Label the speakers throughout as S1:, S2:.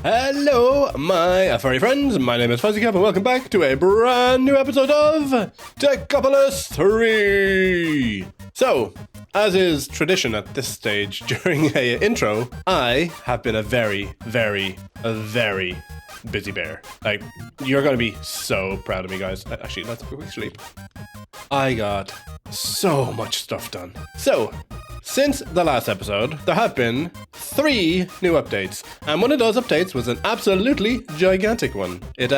S1: Hello, my furry friends. My name is Fuzzycap, and welcome back to a brand new episode of Techopolis 3. So, as is tradition at this stage during a intro, I have been a very busy bear. Like, you're gonna be so proud of me, guys. Actually, let's have a quick sleep. I got so much stuff done. So, since the last episode, there have been 3 new updates, and one of those updates was an absolutely gigantic one. It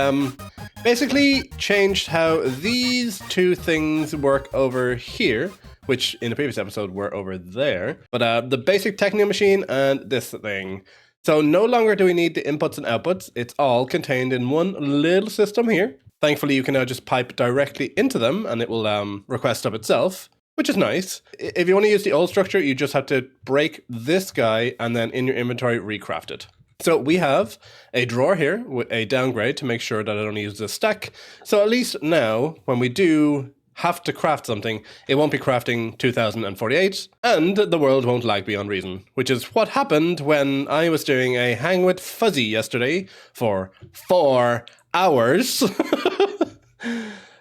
S1: basically changed how these 2 things work over here, which in the previous episode were over there, but the basic Technium machine and this thing. So no longer do we need the inputs and outputs, it's all contained in one little system here. Thankfully, you can now just pipe directly into them, and it will request stuff itself, which is nice. If you want to use the old structure, you just have to break this guy and then in your inventory recraft it. So we have a drawer here with a downgrade to make sure that it only uses a stack. So at least now, when we do have to craft something, it won't be crafting 2048, and the world won't lag beyond reason, which is what happened when I was doing a hang with Fuzzy yesterday for 4 hours.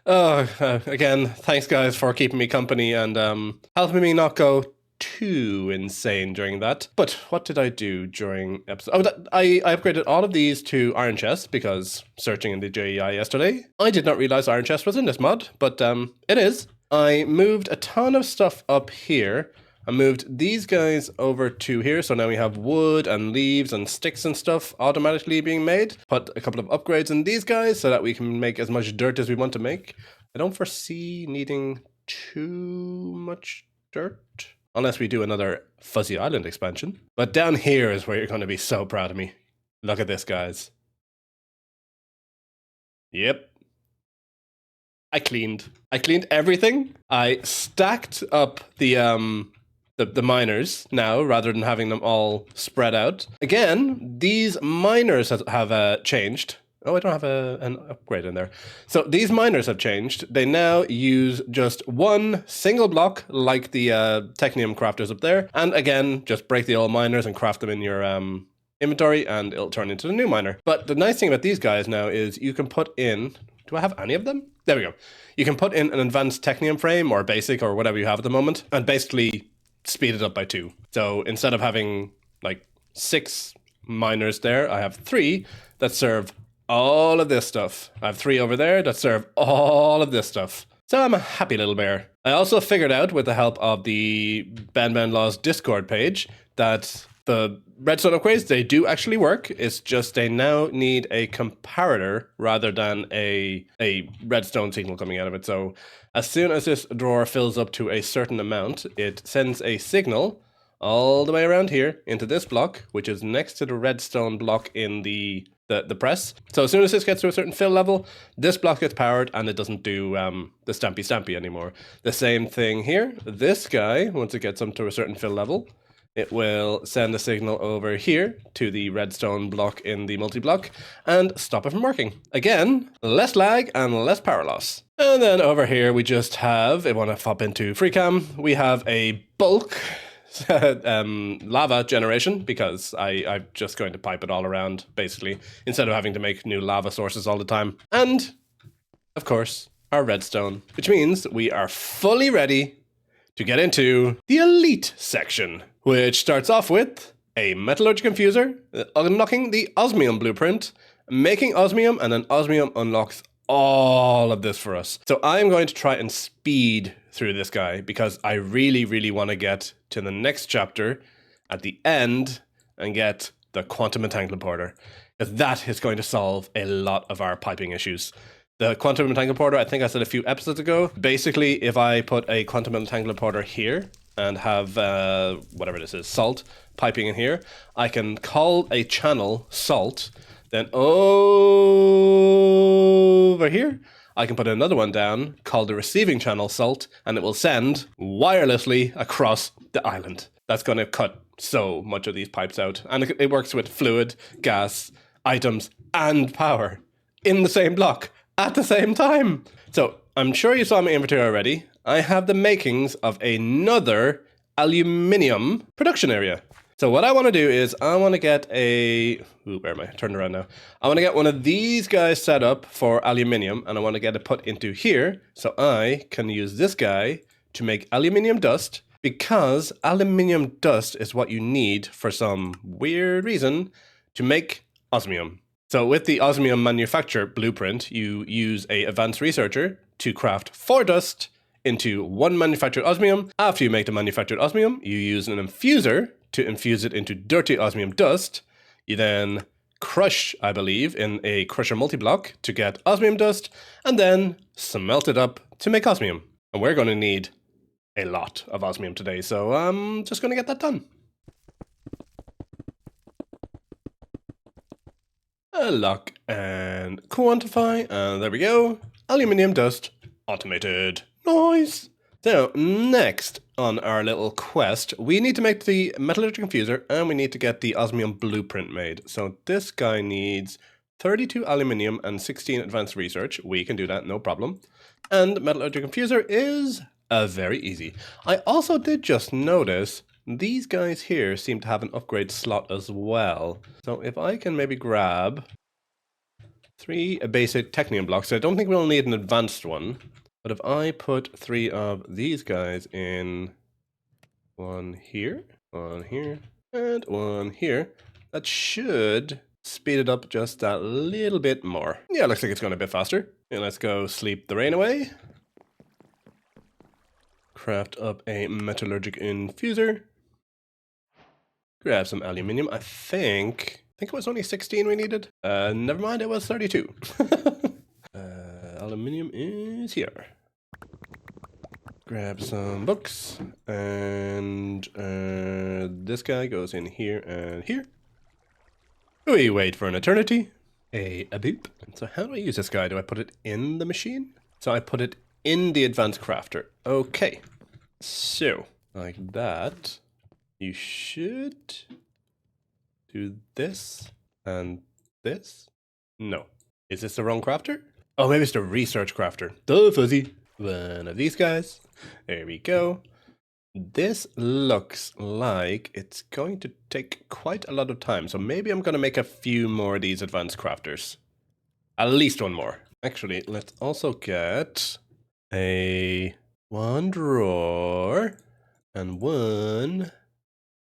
S1: Again, thanks guys for keeping me company and helping me not go too insane during that. But what did I do during episode? I upgraded all of these to Iron Chest because searching in the JEI yesterday, I did not realize Iron Chest was in this mod, but it is. I moved a ton of stuff up here. I moved these guys over to here, so now we have wood and leaves and sticks and stuff automatically being made. Put a couple of upgrades in these guys so that we can make as much dirt as we want to make. I don't foresee needing too much dirt, unless we do another Fuzzy Island expansion. But down here is where you're going to be so proud of me. Look at this, guys. Yep. I cleaned everything. I stacked up the miners now, rather than having them all spread out. Again, these miners have changed. Oh, I don't have an upgrade in there. So these miners have changed. They now use just one single block, like the Technium crafters up there. And again, just break the old miners and craft them in your inventory, and it'll turn into the new miner. But the nice thing about these guys now is you can put in... Do I have any of them? There we go. You can put in an advanced Technium frame, or basic, or whatever you have at the moment, and basically speed it up by 2. So instead of having like 6 miners there, I have 3 that serve all of this stuff. I have 3 over there that serve all of this stuff. So I'm a happy little bear. I also figured out, with the help of the BenBenLaw's Discord page, that the redstone upgrades, they do actually work. It's just they now need a comparator rather than a redstone signal coming out of it. So as soon as this drawer fills up to a certain amount, it sends a signal all the way around here into this block, which is next to the redstone block in the press. So as soon as this gets to a certain fill level, this block gets powered and it doesn't do the stampy anymore. The same thing here. This guy, once it gets up to a certain fill level, it will send a signal over here to the redstone block in the multi-block and stop it from working. Again, less lag and less power loss. And then over here we just have, if I want to hop into FreeCam, we have a bulk lava generation, because I'm just going to pipe it all around, basically, instead of having to make new lava sources all the time. And, of course, our redstone, which means we are fully ready to get into the elite section, which starts off with a metallurgic infuser, unlocking the Osmium blueprint, making Osmium, and then Osmium unlocks all of this for us. So I'm going to try and speed through this guy, because I really want to get to the next chapter at the end and get the quantum entanglement porter, because that is going to solve a lot of our piping issues. The quantum entanglement porter, I think I said a few episodes ago, basically if I put a quantum entanglement porter here and have whatever this is, salt, piping in here, I can call a channel salt, then over here I can put another one down called the receiving channel salt, and it will send wirelessly across the island. That's going to cut so much of these pipes out. And it works with fluid, gas, items, and power in the same block at the same time. So I'm sure you saw my inventory already. I have the makings of another aluminium production area. So what I want to do is I want to get a... Ooh, where am I? Turn around now. I want to get one of these guys set up for aluminium, and I want to get it put into here so I can use this guy to make aluminium dust, because aluminium dust is what you need for some weird reason to make osmium. So with the osmium manufacture blueprint, you use a advanced researcher to craft 4 dust into 1 manufactured osmium. After you make the manufactured osmium, you use an infuser to infuse it into dirty osmium dust. You then crush, I believe, in a crusher multi-block to get osmium dust, and then smelt it up to make osmium. And we're going to need a lot of osmium today, so I'm just going to get that done. Lock and quantify, and there we go. Aluminium dust automated. Nice. So next on our little quest, we need to make the metallurgical infuser, and we need to get the osmium blueprint made. So this guy needs 32 aluminium and 16 advanced research. We can do that, no problem. And metallurgical infuser is very easy. I also did just notice these guys here seem to have an upgrade slot as well. So if I can maybe grab 3 basic technium blocks, I don't think we'll need an advanced one. But if I put 3 of these guys in, 1 here, 1 here, and 1 here, that should speed it up just that little bit more. Yeah, looks like it's going a bit faster. And let's go sleep the rain away. Craft up a metallurgic infuser. Grab some aluminium. I think it was only 16 we needed. Never mind, it was 32. Aluminium is here. Grab some books, and this guy goes in here and here. We wait for an eternity. A boop. So how do I use this guy? Do I put it in the machine? So I put it in the advanced crafter. Okay. So, like that. You should do this and this. No. Is this the wrong crafter? Oh, maybe it's the research crafter. Duh, fuzzy. One of these guys. There we go. This looks like it's going to take quite a lot of time. So maybe I'm going to make a few more of these advanced crafters. At least 1 more. Actually, let's also get a 1 drawer and 1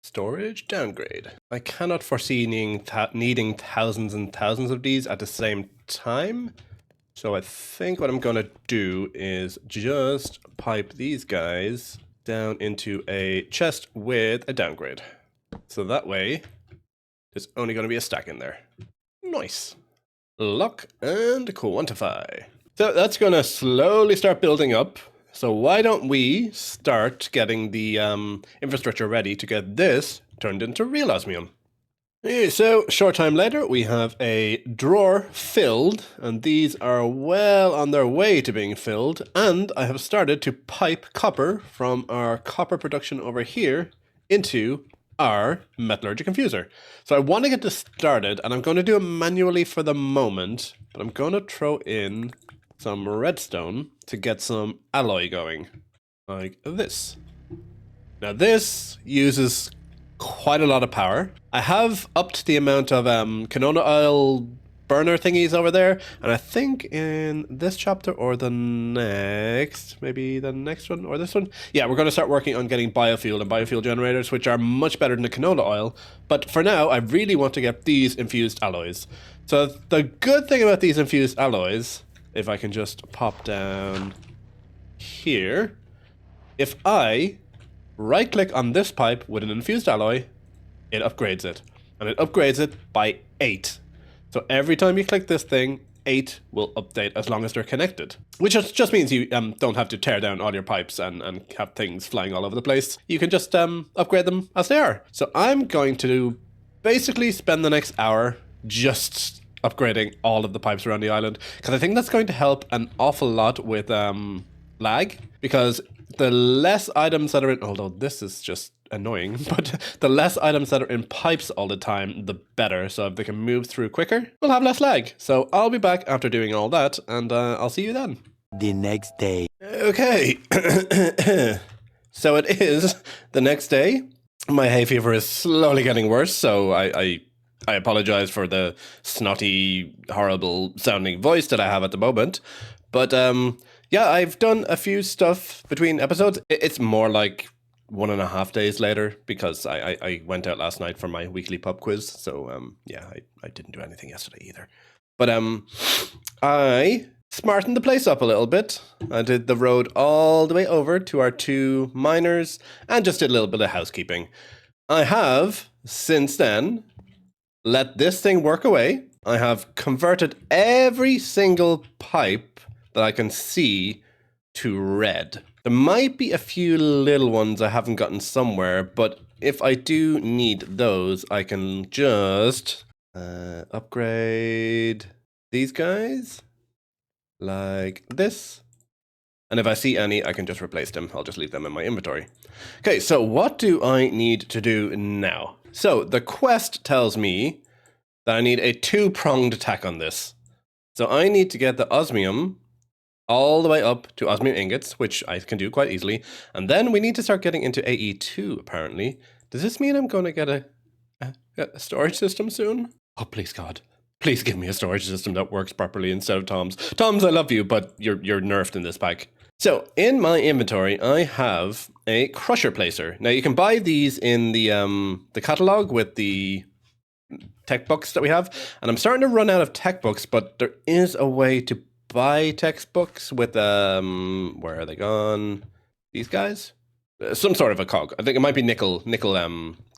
S1: storage downgrade. I cannot foresee needing thousands and thousands of these at the same time. So I think what I'm going to do is just pipe these guys down into a chest with a downgrade. So that way, there's only going to be a stack in there. Nice. Lock and quantify. So that's going to slowly start building up. So why don't we start getting the infrastructure ready to get this turned into real osmium? So, short time later, we have a drawer filled, and these are well on their way to being filled, and I have started to pipe copper from our copper production over here into our metallurgic infuser. So I want to get this started, and I'm going to do it manually for the moment, but I'm going to throw in some redstone to get some alloy going, like this. Now this uses quite a lot of power. I have upped the amount of canola oil burner thingies over there, and I think in this chapter or the next, maybe the next one or this one, yeah, we're going to start working on getting biofuel and biofuel generators, which are much better than the canola oil. But for now, I really want to get these infused alloys. So the good thing about these infused alloys, if I can just pop down here, if I right click on this pipe with an infused alloy, it upgrades it, and it upgrades it by 8. So every time you click this thing, 8 will update as long as they're connected, which just means you don't have to tear down all your pipes and have things flying all over the place. You can just upgrade them as they are. So I'm going to basically spend the next hour just upgrading all of the pipes around the island, because I think that's going to help an awful lot with lag, because the less items that are in, although this is just annoying, but the less items that are in pipes all the time, the better. So if they can move through quicker, we'll have less lag. So I'll be back after doing all that, and I'll see you then.
S2: The next day.
S1: Okay. So it is the next day. My hay fever is slowly getting worse, so I apologize for the snotty, horrible sounding voice that I have at the moment. But yeah, I've done a few stuff between episodes. It's more like 1.5 days later because I went out last night for my weekly pub quiz. So yeah, I didn't do anything yesterday either. But I smartened the place up a little bit. I did the road all the way over to our 2 miners and just did a little bit of housekeeping. I have, since then, let this thing work away. I have converted every single pipe that I can see to red. There might be a few little ones I haven't gotten somewhere, but if I do need those, I can just upgrade these guys like this. And if I see any, I can just replace them. I'll just leave them in my inventory. Okay, so what do I need to do now? So the quest tells me that I need a 2-pronged attack on this. So I need to get the osmium all the way up to osmium ingots, which I can do quite easily. And then we need to start getting into AE2, apparently. Does this mean I'm going to get a storage system soon? Oh, please, God. Please give me a storage system that works properly instead of Tom's. Tom's, I love you, but you're nerfed in this pack. So in my inventory, I have a crusher placer. Now you can buy these in the catalog with the tech books that we have, and I'm starting to run out of tech books, but there is a way to buy textbooks with where are they gone? These guys? Some sort of a cog. I think it might be nickel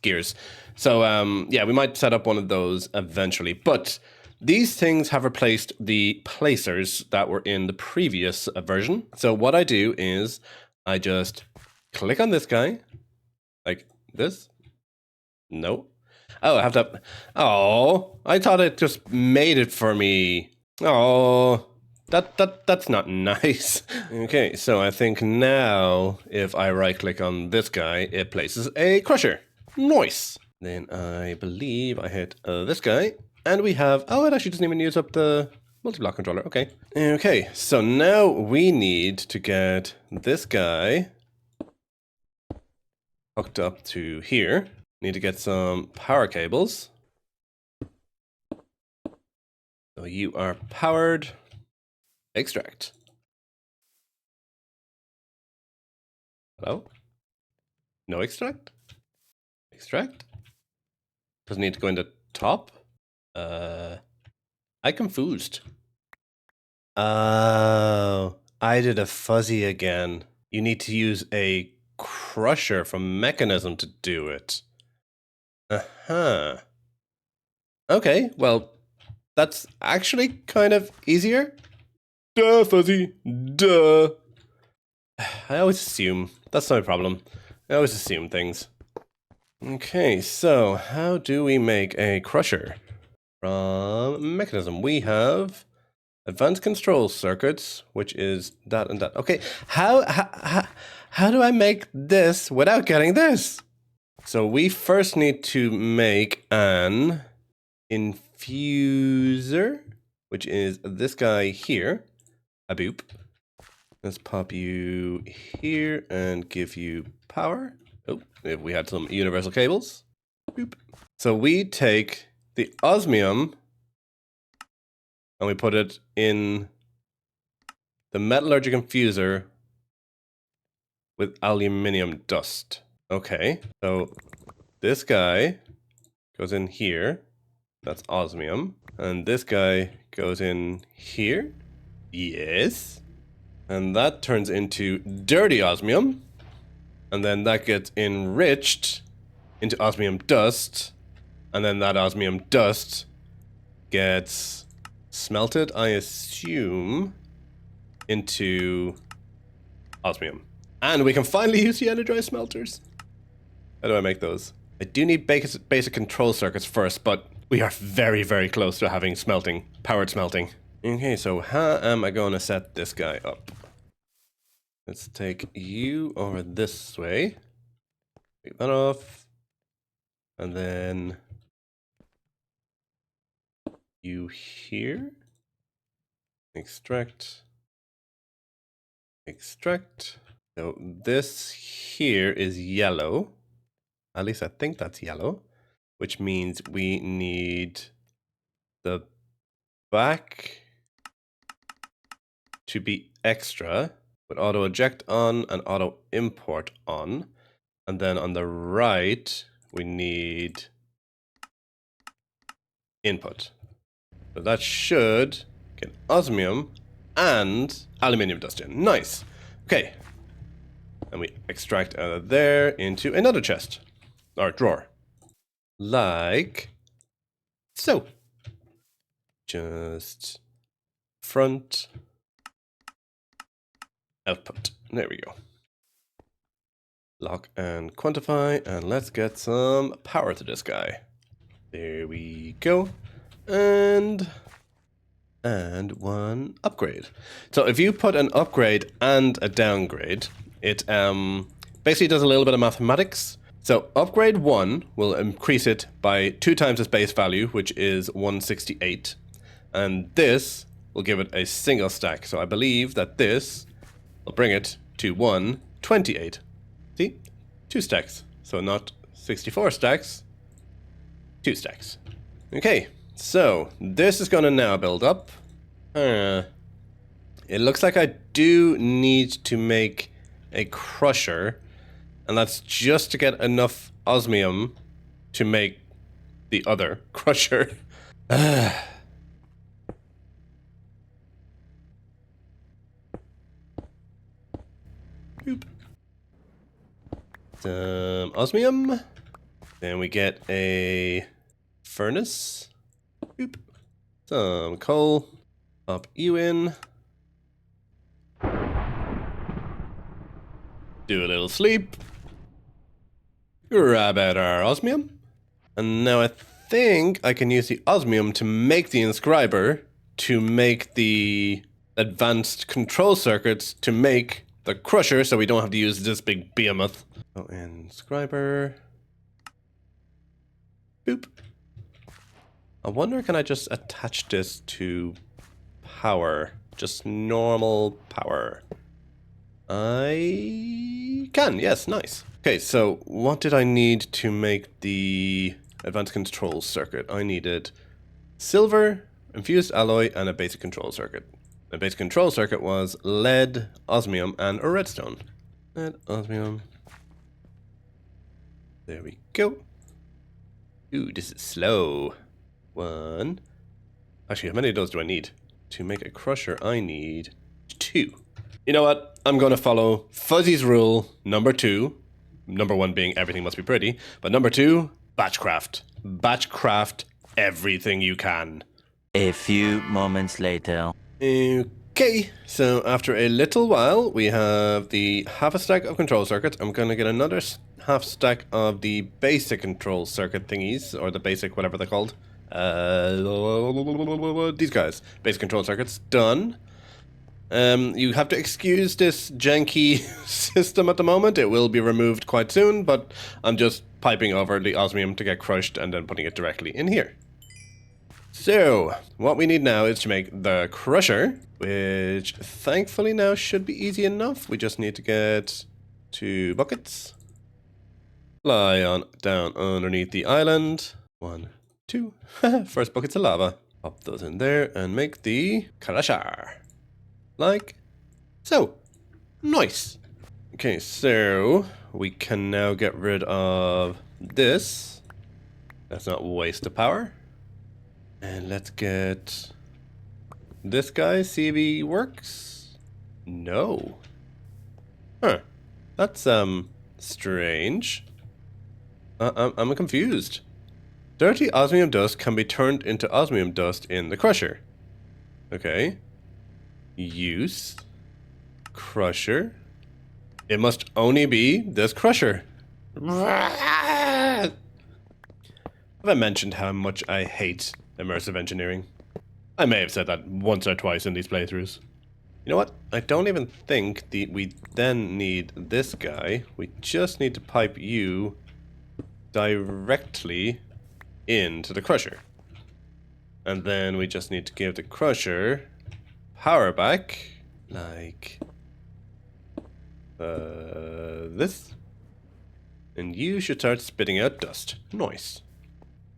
S1: gears. So yeah, we might set up one of those eventually. But these things have replaced the placers that were in the previous version. So what I do is I just click on this guy, like this. No. Oh, I have to. Oh, I thought it just made it for me. Oh, that's not nice. Okay, so I think now if I right click on this guy, it places a crusher. Nice. Then I believe I hit this guy, and we have. Oh, it actually doesn't even use up the multi-block controller. Okay. Okay, so now we need to get this guy hooked up to here. Need to get some power cables. So you are powered. Extract. Hello? No extract? Extract? Doesn't need to go in the top? I confused. Oh, I did a fuzzy again. You need to use a crusher from Mekanism to do it. Uh-huh. Okay, well, that's actually kind of easier. Duh, fuzzy. Duh. I always assume. That's no problem. I always assume things. Okay, so how do we make a crusher? From Mekanism, we have advanced control circuits, which is that and that. Okay, how do I make this without getting this? So we first need to make an infuser, which is this guy here. A boop. Let's pop you here and give you power. Oh, if we had some universal cables. Boop. So we take the osmium and we put it in the metallurgic infuser with aluminium dust. Okay, so this guy goes in here. That's osmium. And this guy goes in here. Yes. And that turns into dirty osmium. And then that gets enriched into osmium dust. And then that osmium dust gets smelted, I assume, into osmium. And we can finally use the energized smelters. How do I make those? I do need basic control circuits first, but we are very, very close to having smelting, powered smelting. Okay, so how am I going to set this guy up? Let's take you over this way. Take that off. And then you here. Extract. Extract. So this here is yellow. At least I think that's yellow, which means we need the back to be extra with auto eject on and auto import on. And then on the right, we need input. So that should get osmium and aluminium dust in. Nice. Okay. And we extract out of there into another chest or drawer. Like so. Just front, output. There we go. Lock and quantify, and let's get some power to this guy. There we go. And one upgrade. So if you put an upgrade and a downgrade, it basically does a little bit of mathematics. So upgrade 1 will increase it by 2 times its base value, which is 168. And this will give it a single stack. So I believe that this will bring it to 128. See? 2 stacks. So not 64 stacks, 2 stacks. Okay, so this is going to now build up. It looks like I do need to make a crusher, and that's just to get enough osmium to make the other crusher. Boop. Some osmium. Then we get a furnace. Boop. Some coal. Pop you in. Do a little sleep. Grab out our osmium. And now I think I can use the osmium to make the inscriber, to make the advanced control circuits, to make the crusher, so we don't have to use this big behemoth. Oh, inscriber. Boop. I wonder, can I just attach this to power? Just normal power. I can, yes, nice. Okay, so what did I need to make the advanced control circuit? I needed silver, infused alloy, and a basic control circuit. The basic control circuit was lead, osmium, and a redstone. Lead, osmium. There we go. Ooh, this is slow. 1. Actually, how many of those do I need? To make a crusher, I need 2. You know what? I'm going to follow Fuzzy's rule number 2. Number 1 being everything must be pretty. But number 2, batchcraft. Batchcraft everything you can.
S2: A few moments later.
S1: Okay, so after a little while, we have the half a stack of control circuits. I'm going to get another half stack of the basic control circuit thingies, or the basic whatever they're called. These guys. Basic control circuits. Done. You have to excuse this janky system at the moment. It will be removed quite soon, but I'm just piping over the osmium to get crushed and then putting it directly in here. So, what we need now is to make the crusher, which thankfully now should be easy enough. We just need to get 2 buckets. Fly on down underneath the island. 1, 2. First buckets of lava. Pop those in there and make the crusher. Like so. Nice. Okay, so we can now get rid of this. That's not waste of power. And let's get this guy, see if he works. No. Huh. That's strange. I'm confused. Dirty osmium dust can be turned into osmium dust in the crusher. Okay. Use crusher. It must only be this crusher. Have I mentioned how much I hate immersive engineering? I may have said that once or twice in these playthroughs. You know what? I don't even think we then need this guy. We just need to pipe you directly into the crusher. And then we just need to give the crusher power back, like this. And you should start spitting out dust. Nice.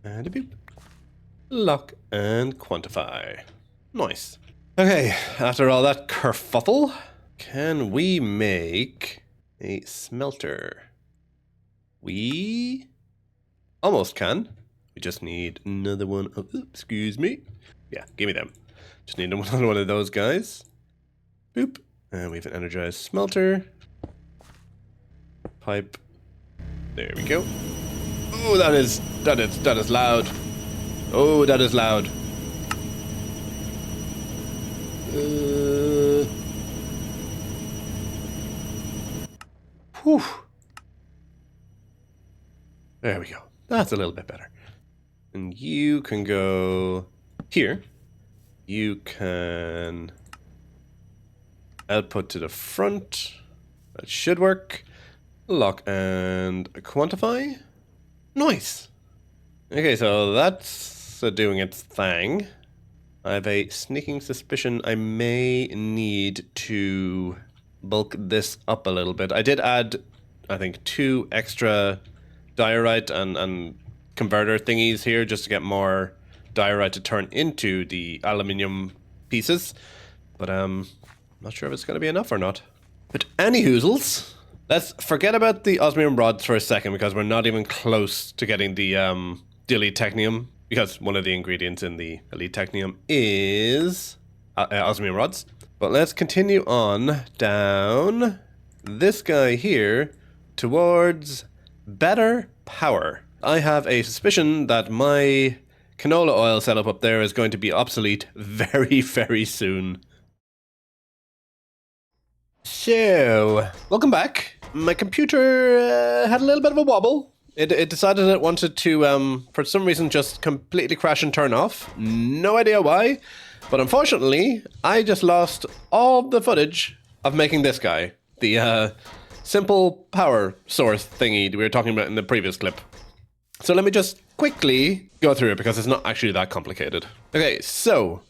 S1: And a boop. Lock and quantify. Nice. Okay, after all that kerfuffle, can we make a smelter? We almost can. We just need another one of, excuse me. Yeah, give me them. Just need another one of those guys. Boop. And we have an energized smelter. Pipe. There we go. Oh, that is loud. Oh, that is loud. Whew. There we go. That's a little bit better. And you can go here. You can output to the front. That should work. Lock and quantify. Nice. Okay, so that's doing its thing. I have a sneaking suspicion I may need to bulk this up a little bit. I did add, I think, 2 extra diorite and converter thingies here just to get more diorite to turn into the aluminium pieces. But I'm not sure if it's going to be enough or not. But anyhoozles, let's forget about the osmium rods for a second because we're not even close to getting the elite technium, because one of the ingredients in the elite technium is osmium rods. But let's continue on down this guy here towards better power. I have a suspicion that my canola oil setup up there is going to be obsolete very, very soon. So, welcome back. My computer had a little bit of a wobble. It decided it wanted to, for some reason, just completely crash and turn off. No idea why. But unfortunately, I just lost all the footage of making this guy. The simple power source thingy we were talking about in the previous clip. So let me just quickly go through it because it's not actually that complicated. Okay, so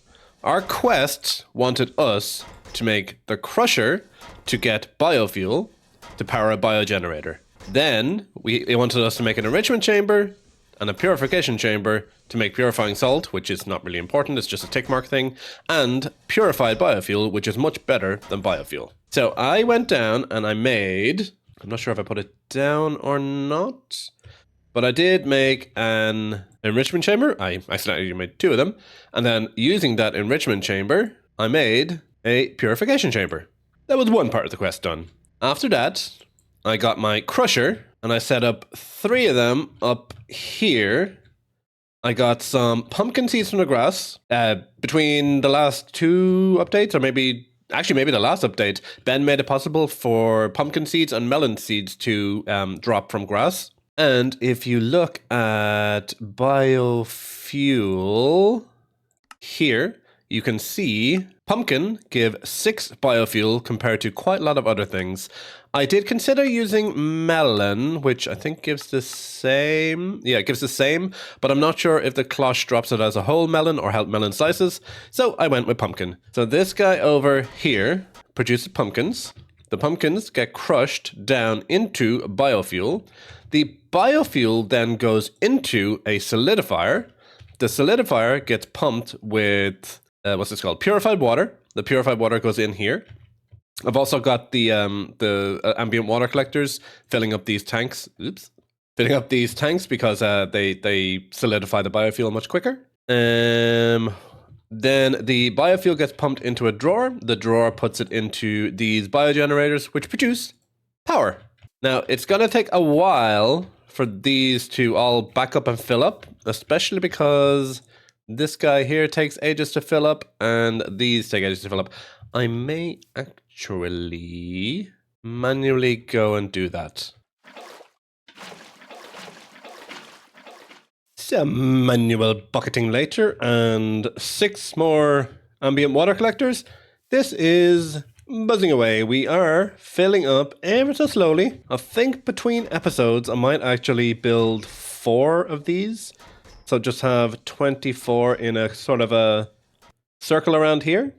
S1: our quest wanted us to make the crusher to get biofuel to power a biogenerator. Then it wanted us to make an enrichment chamber and a purification chamber to make purifying salt, which is not really important, it's just a tick mark thing, and purified biofuel, which is much better than biofuel. So I went down and I made, I'm not sure if I put it down or not, but I did make an enrichment chamber. I accidentally made 2 of them. And then using that enrichment chamber, I made a purification chamber. That was one part of the quest done. After that, I got my crusher and I set up 3 of them up here. I got some pumpkin seeds from the grass. Between the last 2 updates, or maybe the last update, Ben made it possible for pumpkin seeds and melon seeds to drop from grass. And if you look at biofuel here, you can see pumpkin give 6 biofuel compared to quite a lot of other things. I did consider using melon, which I think gives the same. Yeah, it gives the same, but I'm not sure if the cloche drops it as a whole melon or help melon slices. So I went with pumpkin. So this guy over here produces pumpkins. The pumpkins get crushed down into biofuel. The biofuel then goes into a solidifier. The solidifier gets pumped with, what's this called? Purified water. The purified water goes in here. I've also got the ambient water collectors filling up these tanks. Filling up these tanks because they solidify the biofuel much quicker. Then the biofuel gets pumped into a drawer. The drawer puts it into these biogenerators, which produce power. Now, it's going to take a while for these to all back up and fill up, especially because this guy here takes ages to fill up and these take ages to fill up. I may actually manually go and do that. Some manual bucketing later and 6 more ambient water collectors. This is buzzing away. We are filling up ever so slowly. I think between episodes I might actually build 4 of these. So just have 24 in a sort of a circle around here.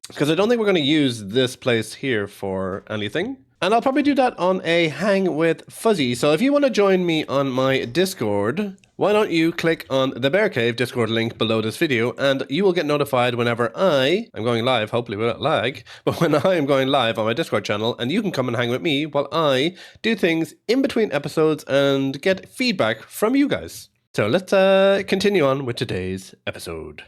S1: Because I don't think we're going to use this place here for anything. And I'll probably do that on a hang with Fuzzy. So if you want to join me on my Discord, why don't you click on the Bear Cave Discord link below this video, and you will get notified whenever I'm going live, hopefully without lag, but when I am going live on my Discord channel, and you can come and hang with me while I do things in between episodes and get feedback from you guys. So let's continue on with today's episode.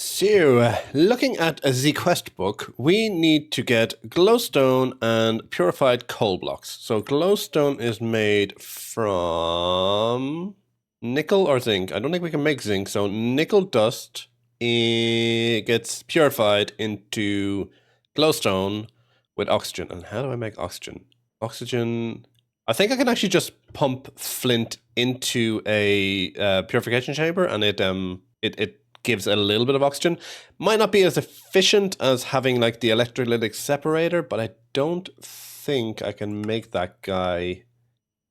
S1: So, looking at the quest book, we need to get glowstone and purified coal blocks. So glowstone is made from nickel or zinc. I don't think we can make zinc, so nickel dust gets purified into glowstone with oxygen. And how do I make oxygen? Oxygen... I think I can actually just pump flint into a purification chamber, and it gives a little bit of oxygen. Might not be as efficient as having like the electrolytic separator, but I don't think I can make that guy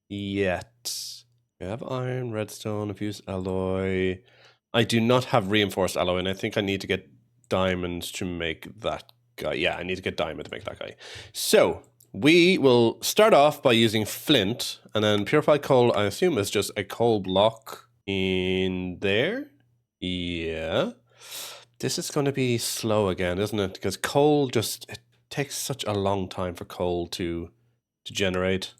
S1: yet. I have iron, redstone, fused alloy. I do not have reinforced alloy, and I think I need to get diamonds to make that guy. Yeah, I need to get diamond to make that guy. So we will start off by using flint, and then purified coal, I assume, is just a coal block in there. Yeah. This is going to be slow again, isn't it? Because coal just... it takes such a long time for coal to generate.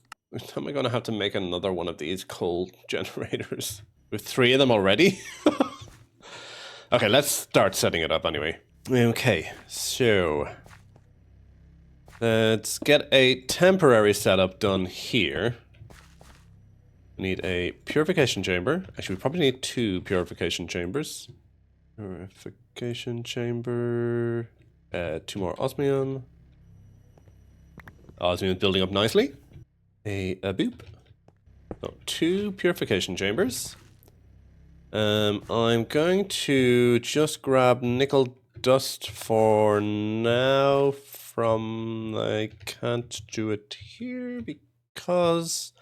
S1: Am I going to have to make another one of these coal generators? With 3 of them already? Okay, let's start setting it up anyway. Okay, so... let's get a temporary setup done here. We need a purification chamber. Actually, we probably need 2 purification chambers. Purification chamber. 2 more osmium. Osmium is building up nicely. A boop. So 2 purification chambers. I'm going to just grab nickel dust for now from... I can't do it here because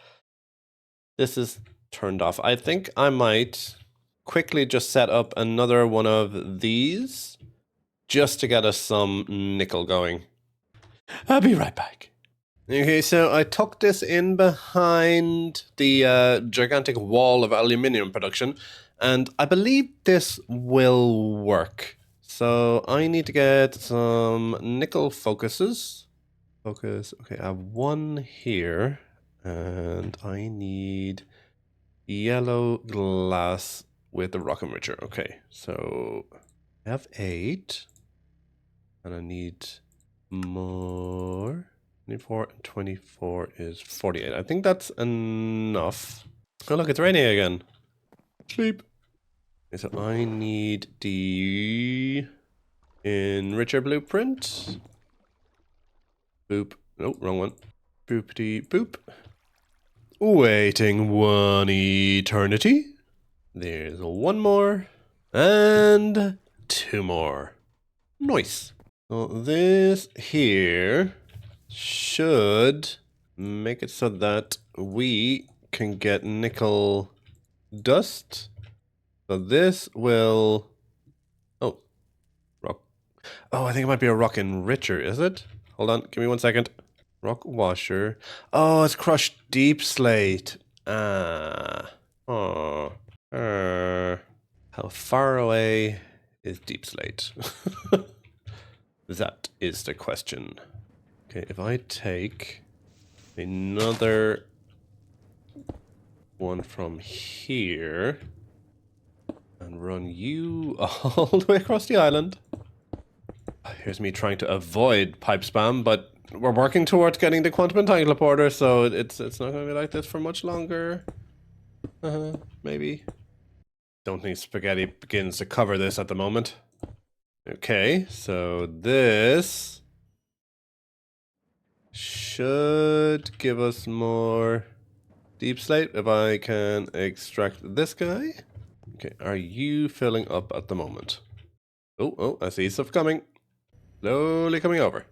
S1: this is turned off. I think I might quickly just set up another one of these just to get us some nickel going. I'll be right back. Okay, so I tucked this in behind the gigantic wall of aluminium production, and I believe this will work. So I need to get some nickel focuses. Focus, okay, I have 1 here. And I need yellow glass with the rock enricher. Okay, so I have 8. And I need more. 24 and 24 is 48. I think that's enough. Oh, look, it's raining again. Sleep. Okay, so I need the enricher blueprint. Boop. Oh, wrong one. Boopity boop. Waiting 1 eternity. There's 1 more. And 2 more. Nice. So this here should make it so that we can get nickel dust. So this will... oh, rock. Oh, I think it might be a rock enricher, is it? Hold on, give me 1 second. Rock washer. Oh, it's crushed deep slate. Ah. Oh. How far away is deep slate? That is the question. Okay, if I take another one from here and run you all the way across the island. Here's me trying to avoid pipe spam, but we're working towards getting the quantum entanglement order, so it's not going to be like this for much longer. Maybe. Don't think spaghetti begins to cover this at the moment. Okay, so this should give us more deep slate if I can extract this guy. Okay, are you filling up at the moment? Oh, I see stuff coming. Slowly coming over.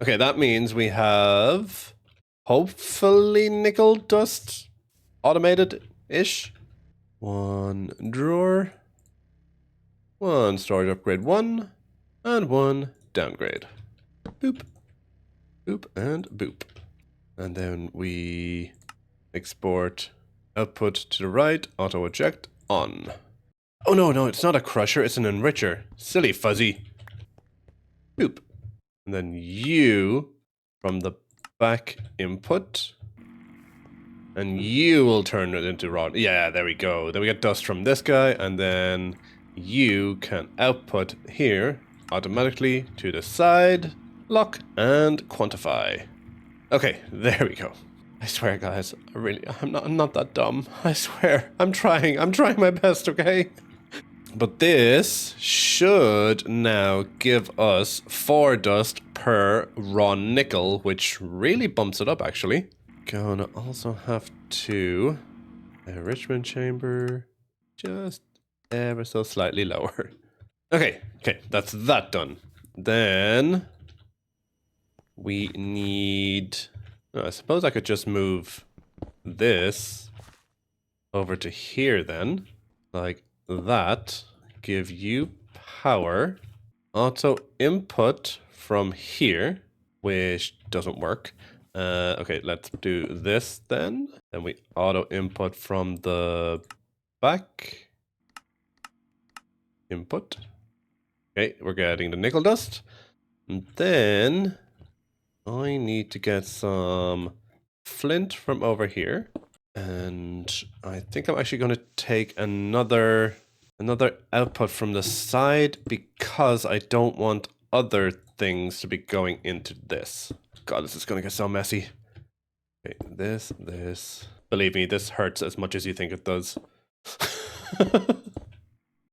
S1: Okay, that means we have hopefully nickel dust automated-ish. 1 drawer. 1 storage upgrade 1. And 1 downgrade. Boop. Boop and boop. And then we export output to the right, auto eject on. Oh no, it's not a crusher, it's an enricher. Silly fuzzy. Boop. And then you from the back input. And you will turn it into raw. Yeah, there we go. Then we get dust from this guy, and then you can output here automatically to the side, lock, and quantify. Okay, there we go. I swear, guys, I'm not that dumb. I swear, I'm trying my best, okay? But this should now give us 4 dust per raw nickel, which really bumps it up, actually. Gonna also have to enrichment chamber just ever so slightly lower. Okay, that's that done. Then we need, I suppose I could just move this over to here then, like that. Give you power, auto input from here, which doesn't work. Okay, let's do this then. Then we auto input from the back input. Okay, we're getting the nickel dust. And then I need to get some flint from over here. And I think I'm actually going to take another output from the side because I don't want other things to be going into this. God, this is going to get so messy. Okay, this. Believe me, this hurts as much as you think it does.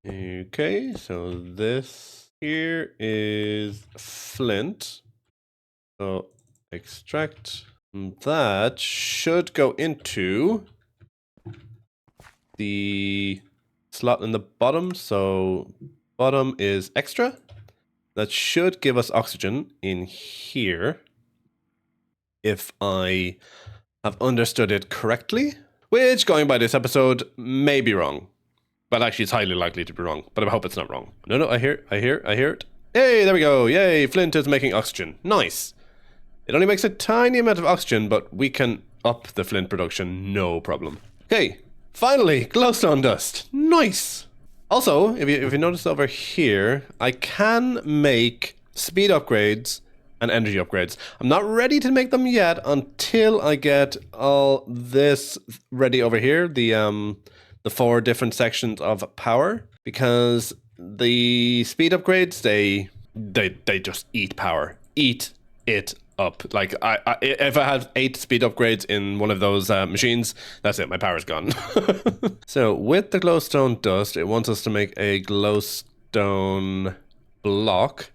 S1: Okay, so this here is flint. So extract. That should go into the slot in the bottom. So bottom is extra. That should give us oxygen in here, if I have understood it correctly, which, going by this episode, may be wrong. But actually, it's highly likely to be wrong, but I hope it's not wrong. No, I hear it. Hey, there we go. Yay, flint is making oxygen. Nice. It only makes a tiny amount of oxygen, but we can up the flint production, no problem. Okay, finally, glowstone dust. Nice. Also, if you notice over here, I can make speed upgrades and energy upgrades. I'm not ready to make them yet until I get all this ready over here, the 4 different sections of power, because the speed upgrades, they just eat power. Eat it up. Like, if I had 8 speed upgrades in one of those machines, that's it, my power's gone. So with the glowstone dust, it wants us to make a glowstone block,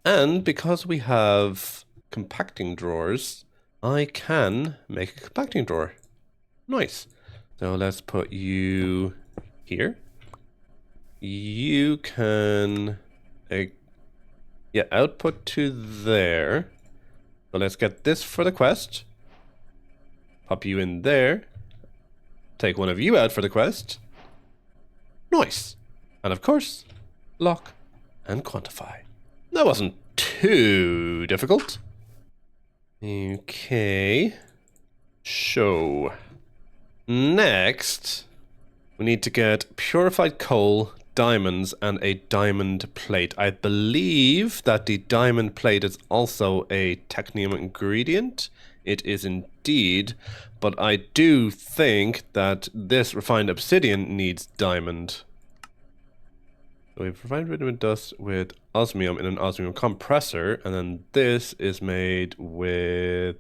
S1: and because we have compacting drawers, I can make a compacting drawer. Nice. So let's put you here. You can output to there. So let's get this for the quest. Pop you in there. Take one of you out for the quest. Nice. And of course, lock and quantify. That wasn't too difficult. Okay. So, next, we need to get purified coal, diamonds, and a diamond plate. I believe that the diamond plate is also a technium ingredient. It is indeed, but I do think that this refined obsidian needs diamond. So we've refined refined dust with osmium in an osmium compressor, and then this is made with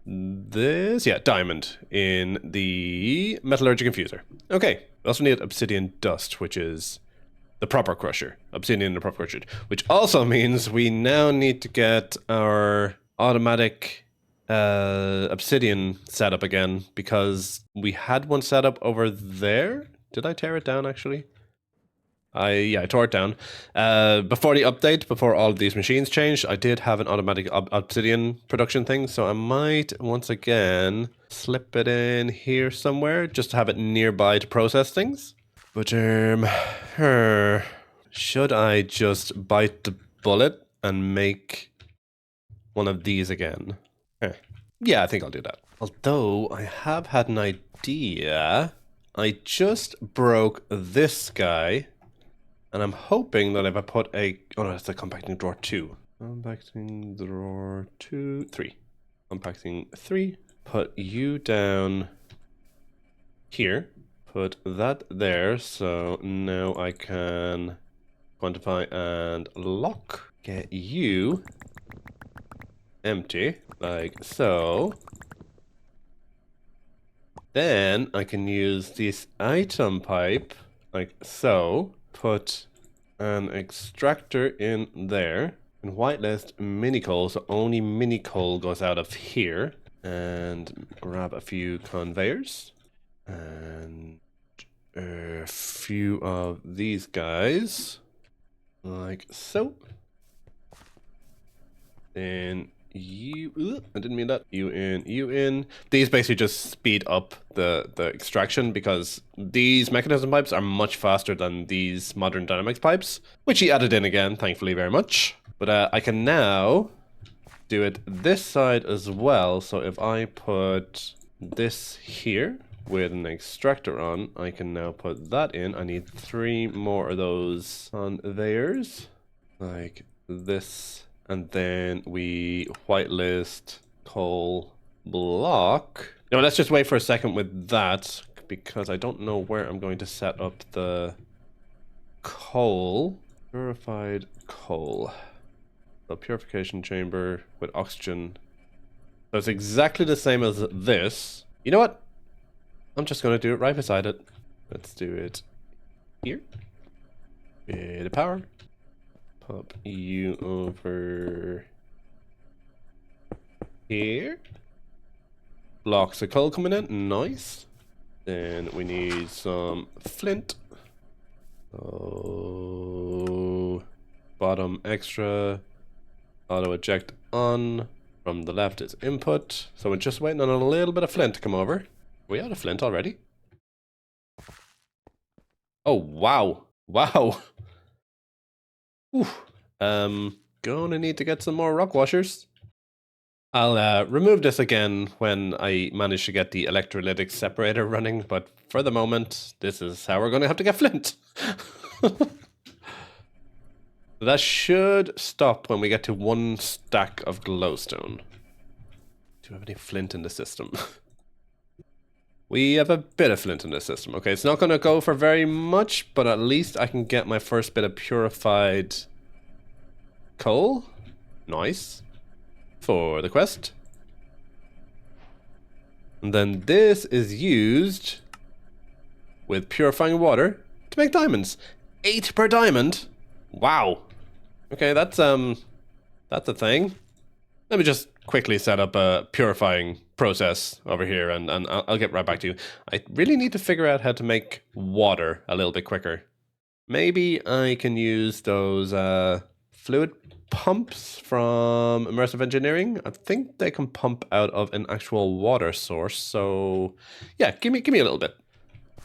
S1: this, diamond in the metallurgic infuser. Okay, we also need obsidian dust, which is the proper crusher. Obsidian in the proper crusher, which also means we now need to get our automatic obsidian set up again, because we had one set up over there. Did I tear it down, actually? I tore it down. Before the update, before all of these machines changed, I did have an automatic obsidian production thing, so I might once again slip it in here somewhere, just to have it nearby to process things. But should I just bite the bullet and make one of these again? Yeah, I think I'll do that. Although I have had an idea. I just broke this guy, and I'm hoping that if I put a... Oh no, that's a compacting drawer 2. Compacting drawer 2, 3. Compacting 3. Put you down here. Put that there, so now I can quantify and lock. Get you empty, like so. Then I can use this item pipe, like so. Put an extractor in there. And whitelist mini coal, so only mini coal goes out of here. And grab a few conveyors. And a few of these guys. Like so. Then you... I didn't mean that. You in. These basically just speed up the extraction because these mechanism pipes are much faster than these modern dynamics pipes, which he added in again, thankfully very much. But I can now do it this side as well. So if I put this here with an extractor on, I can now put that in. I need 3 more of those conveyors, like this. And then we whitelist coal block. No, let's just wait for a second with that, because I don't know where I'm going to set up the coal. Purified coal. A purification chamber with oxygen. So it's exactly the same as this. You know what? I'm just going to do it right beside it. Let's do it here. Bit of power. Pop you over here. Blocks of coal coming in. Nice. Then we need some flint. Oh, bottom extra. Auto eject on. From the left is input. So we're just waiting on a little bit of flint to come over. Are we out of flint already? Oh, wow. Wow. Gonna need to get some more rock washers. I'll remove this again when I manage to get the electrolytic separator running, but for the moment, this is how we're gonna have to get flint. That should stop when we get to 1 stack of glowstone. Do we have any flint in the system? We have a bit of flint in the system. Okay, it's not gonna go for very much, but at least I can get my first bit of purified coal. Nice. For the quest. And then this is used with purifying water to make diamonds. 8 per diamond. Wow. Okay, that's a thing. Let me just quickly set up a purifying process over here, and I'll get right back to you. I really need to figure out how to make water a little bit quicker. Maybe I can use those fluid pumps from Immersive Engineering. I think they can pump out of an actual water source. So yeah, give me a little bit.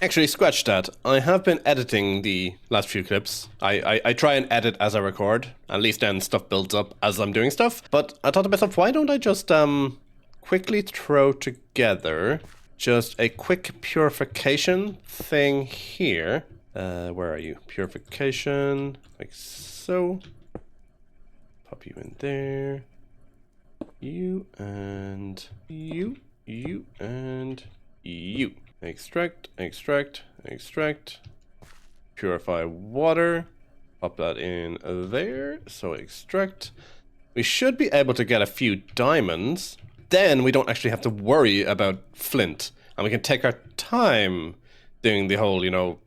S1: Actually, scratch that. I have been editing the last few clips. I try and edit as I record. At least then stuff builds up as I'm doing stuff. But I thought to myself, why don't I just quickly throw together just a quick purification thing here. Where are you? Purification, like so. Pop you in there. You and you, you and you. Extract, extract, extract. Purify water. Pop that in there. So extract. We should be able to get a few diamonds. Then we don't actually have to worry about flint. And we can take our time doing the whole, you know,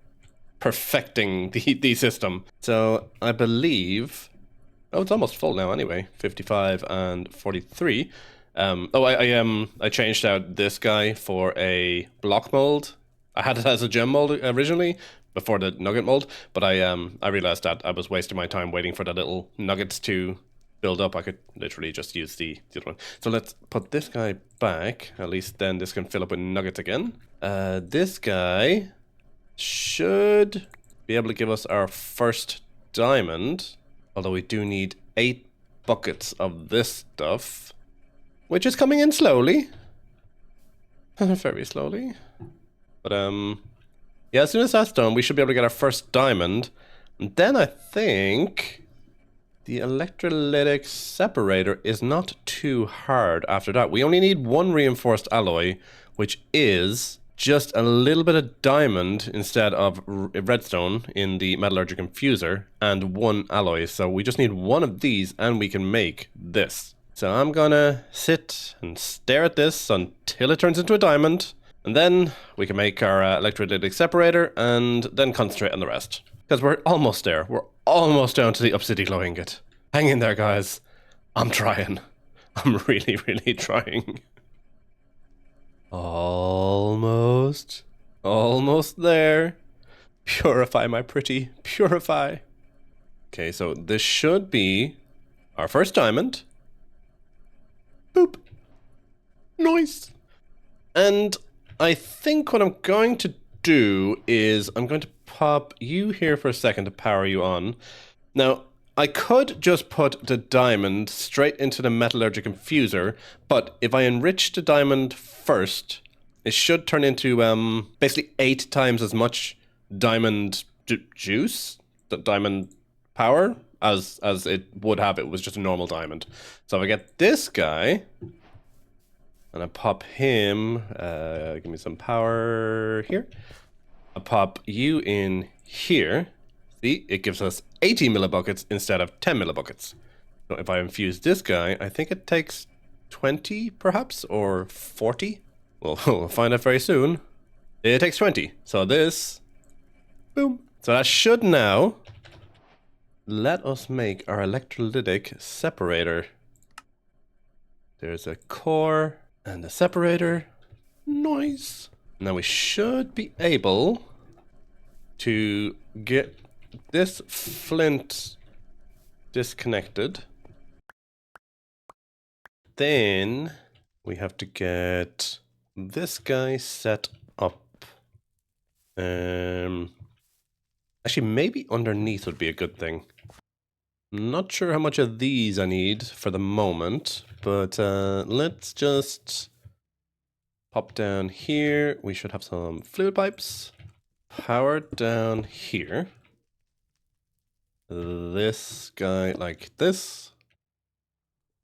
S1: perfecting the system. So I believe... Oh, it's almost full now anyway. 55 and 43. I changed out this guy for a block mold. I had it as a gem mold originally before the nugget mold, but I realized that I was wasting my time waiting for the little nuggets to build up. I could literally just use the other one. So let's put this guy back. At least then this can fill up with nuggets again. This guy should be able to give us our first diamond. Although we do need 8 buckets of this stuff. which is coming in slowly. Very slowly. But, yeah, as soon as that's done, we should be able to get our first diamond. And then I think the electrolytic separator is not too hard after that. We only need one reinforced alloy, which is just a little bit of diamond instead of redstone in the metallurgic infuser, and one alloy. So we just need one of these and we can make this. So I'm gonna sit and stare at this until it turns into a diamond, and then we can make our electrolytic separator and then concentrate on the rest. Because we're almost there. We're almost down to the obsidian glow ingot. Hang in there, guys. I'm trying. I'm really, really trying. Almost. Almost there. Purify, my pretty. Purify. Okay, so this should be our first diamond. Boop. Nice. And I think what I'm going to do is I'm going to pop you here for a second to power you on. Now, I could just put the diamond straight into the metallurgic infuser, but if I enrich the diamond first, it should turn into basically 8 times as much diamond juice, the diamond power, as it would have if it was just a normal diamond. So if I get this guy, and I pop him, give me some power here. I pop you in here. See, it gives us 80 millibuckets instead of 10 millibuckets. So if I infuse this guy, I think it takes 20 perhaps, or 40. Well, we'll find out very soon. It takes 20. So this, boom. So that should now let us make our electrolytic separator. There's a core and a separator. Nice. Now we should be able to get this flint disconnected. Then we have to get this guy set up. Actually, maybe underneath would be a good thing. Not sure how much of these I need for the moment, but let's just pop down here. We should have some fluid pipes. Power down here. This guy like this.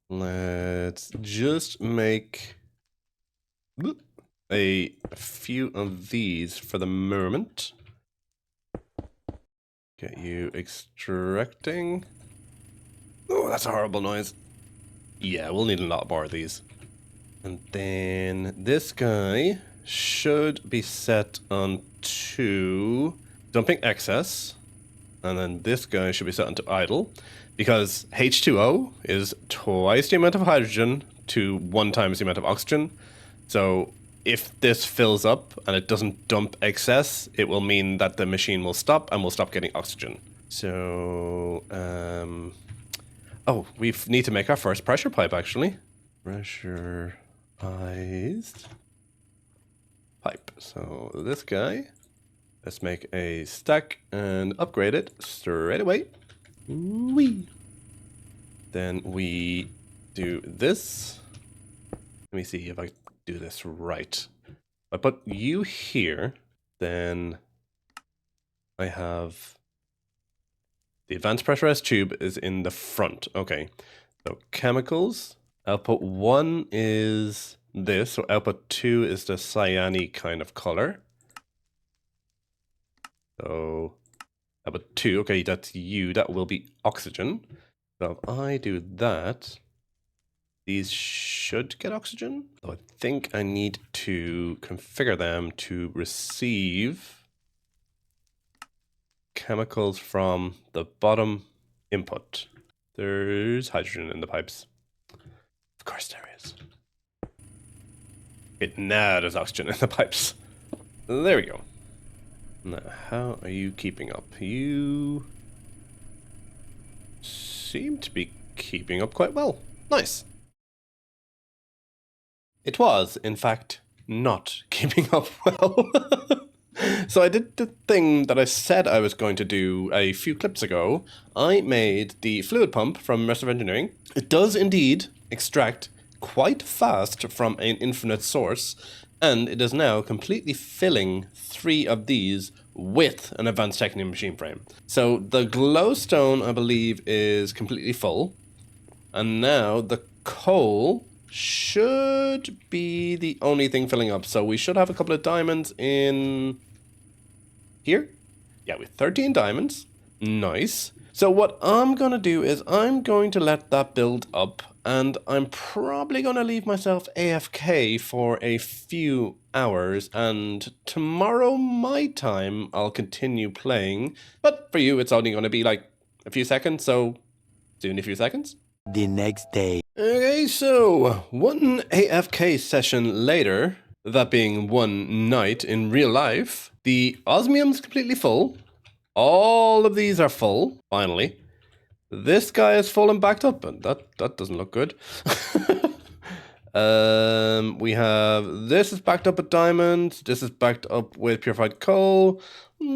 S1: Let's just make a few of these for the moment. Get you extracting. Oh, that's a horrible noise. Yeah, we'll need a lot more of these. And then this guy should be set on to dumping excess. And then this guy should be set onto idle. Because H2O is twice the amount of hydrogen to 1 times the amount of oxygen. So if this fills up and it doesn't dump excess, it will mean that the machine will stop and we'll stop getting oxygen. So, oh, we need to make our first pressure pipe, actually. Pressurized pipe. So this guy, let's make a stack and upgrade it straight away. Whee! Then we do this. Let me see if I do this right. If I put you here, then I have the advanced pressurized tube is in the front. Okay, so chemicals. Output 1 is this, so output 2 is the cyanic kind of color. So output 2, okay, that's you, that will be oxygen. So if I do that, these should get oxygen. So I think I need to configure them to receive chemicals from the bottom input. There's hydrogen in the pipes. Of course there is. Now there's oxygen in the pipes. There we go. Now, how are you keeping up? You seem to be keeping up quite well. Nice. It was, in fact, not keeping up well. So I did the thing that I said I was going to do a few clips ago. I made the fluid pump from Immersive Engineering. It does indeed extract quite fast from an infinite source, and it is now completely filling 3 of these with an advanced titanium machine frame. So the glowstone, I believe, is completely full, and now the coal should be the only thing filling up. So we should have a couple of diamonds in here. Yeah, with 13 diamonds. Nice. So what I'm going to do is I'm going to let that build up, and I'm probably going to leave myself AFK for a few hours, and tomorrow my time I'll continue playing, but for you it's only going to be like a few seconds, so see you in a few seconds.
S2: The next day.
S1: Okay, so one AFK session later, that being one night in real life, the Osmium's completely full. All of these are full, finally. This guy is full and backed up, and that doesn't look good. We have, this is backed up with diamonds, this is backed up with purified coal,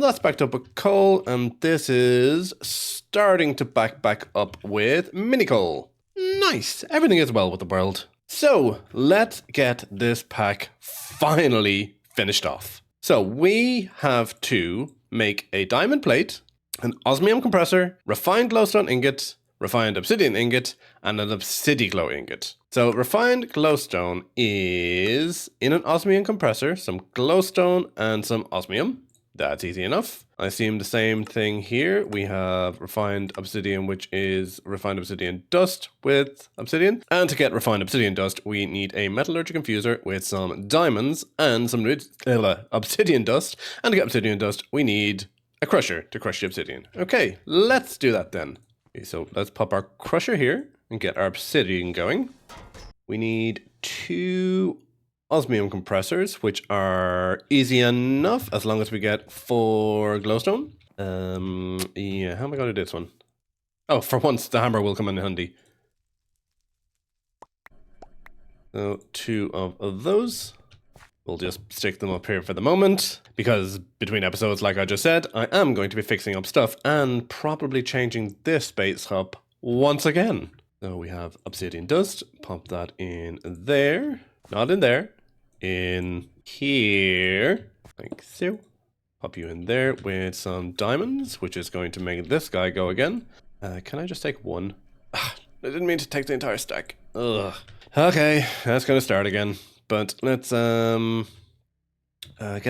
S1: that's backed up with coal, and this is starting to back up with mini coal. Nice, everything is well with the world. So, let's get this pack finally finished off. So, we have to make a diamond plate, an osmium compressor, refined glowstone ingot, refined obsidian ingot, and an obsidiglow ingot. So refined glowstone is in an osmium compressor, some glowstone and some osmium. That's easy enough. I assume the same thing here. We have refined obsidian, which is refined obsidian dust with obsidian. And to get refined obsidian dust, we need a metallurgic infuser with some diamonds and some obsidian dust. And to get obsidian dust, we need a crusher to crush the obsidian. Okay, let's do that then. Okay, so let's pop our crusher here and get our obsidian going. We need 2 osmium compressors, which are easy enough as long as we get 4 glowstone. Yeah, how am I going to do this one? Oh, for once the hammer will come in handy. So 2 of those. We'll just stick them up here for the moment, because between episodes, like I just said, I am going to be fixing up stuff and probably changing this base hub once again. So we have obsidian dust, pop that in there, not in there, in here, like so. Pop you in there with some diamonds, which is going to make this guy go again. Can I just take one? I didn't mean to take the entire stack. Ugh. Okay, that's going to start again. But let's get an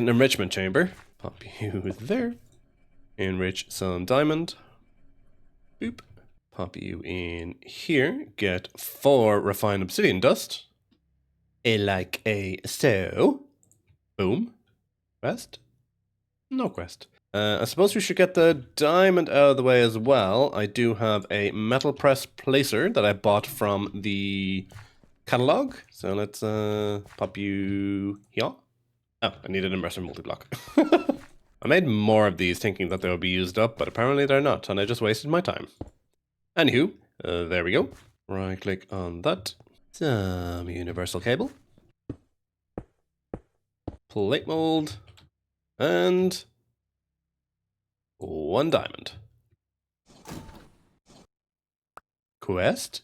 S1: enrichment chamber. Pop you there. Enrich some diamond. Boop. Pop you in here. Get 4 refined obsidian dust. Like a so. Boom. Quest? No quest. I suppose we should get the diamond out of the way as well. I do have a metal press placer that I bought from the catalog. So let's pop you here. Oh, I need an immersive multi-block. I made more of these thinking that they would be used up, but apparently they're not, and I just wasted my time. Anywho, there we go. Right click on that. Some universal cable. Plate mold. And 1 diamond. Quest.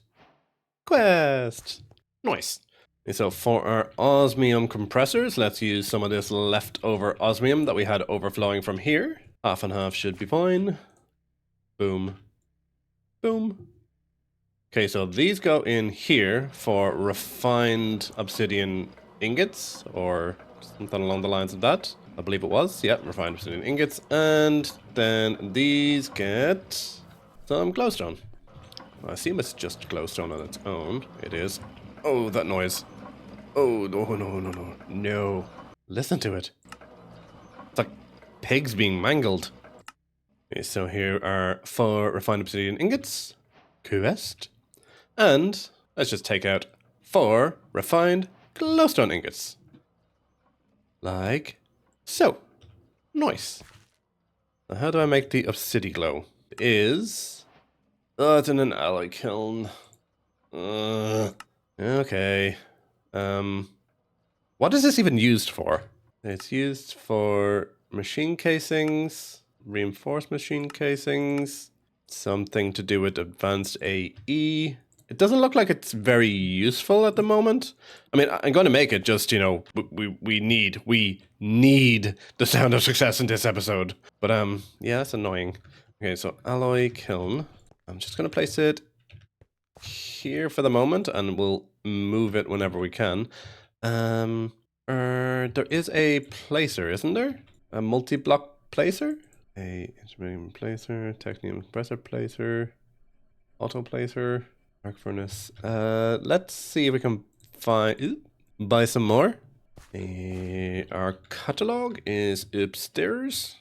S1: Nice. So for our osmium compressors, let's use some of this leftover osmium that we had overflowing from here. Half and half should be fine. Boom. Boom. Okay, so these go in here for refined obsidian ingots, or something along the lines of that. I believe it was. Yeah, refined obsidian ingots. And then these get some glowstone. I assume it's just glowstone on its own. It is. Oh, that noise. Oh, no. Listen to it. It's like pigs being mangled. Okay, so here are 4 refined obsidian ingots. Quest. And let's just take out 4 refined glowstone ingots. Like so. Nice. Now how do I make the obsidiglow? It is... Oh, it's in an alloy kiln. Okay. What is this even used for? It's used for machine casings, reinforced machine casings, something to do with advanced AE, It doesn't look like it's very useful at the moment. I mean, I'm going to make it just, you know, we need the sound of success in this episode. But yeah, that's annoying. Okay, so alloy kiln. I'm just going to place it here for the moment, and we'll move it whenever we can. There is a placer, isn't there? A multi-block placer? A instrument placer, technium compressor placer, auto placer. Arc furnace. Let's see if we can buy some more. Our catalog is upstairs.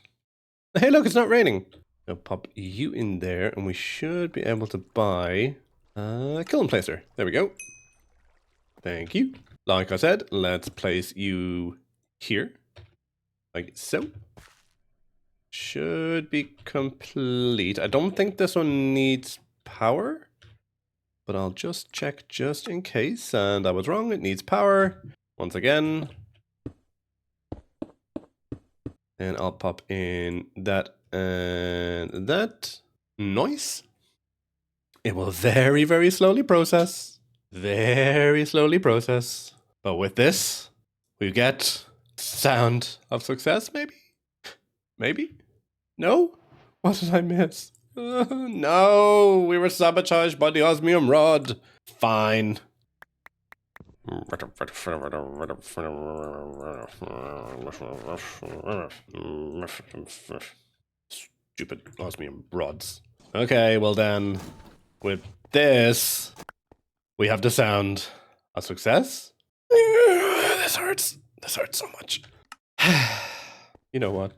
S1: Hey, look, it's not raining. I'll pop you in there, and we should be able to buy a kiln placer. There we go. Thank you. Like I said, let's place you here, like so. Should be complete. I don't think this one needs power. But I'll just check just in case, and I was wrong, it needs power. Once again. And I'll pop in that and that. Nice. It will very, very slowly process. Very slowly process. But with this, we get sound of success, maybe? Maybe? No? What did I miss? No, we were sabotaged by the osmium rod. Fine. Stupid osmium rods. Okay, well then, with this, we have the sound of success. This hurts. This hurts so much. You know what?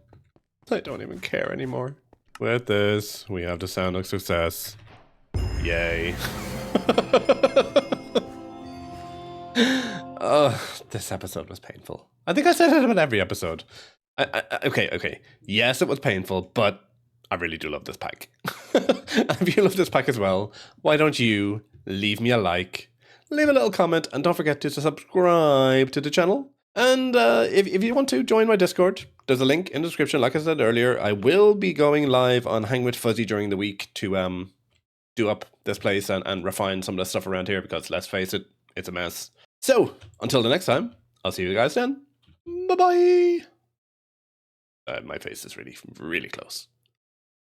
S1: I don't even care anymore. With this, we have the sound of success. Yay. Oh, this episode was painful. I think I said it about every episode. Okay. Yes, it was painful, but I really do love this pack. If you love this pack as well, why don't you leave me a like, leave a little comment, and don't forget to subscribe to the channel. And if you want to join my Discord, there's a link in the description. Like I said earlier, I will be going live on Hang with Fuzzy during the week to do up this place and refine some of the stuff around here, because let's face it, it's a mess. So, until the next time, I'll see you guys then. Bye-bye! My face is really, really close.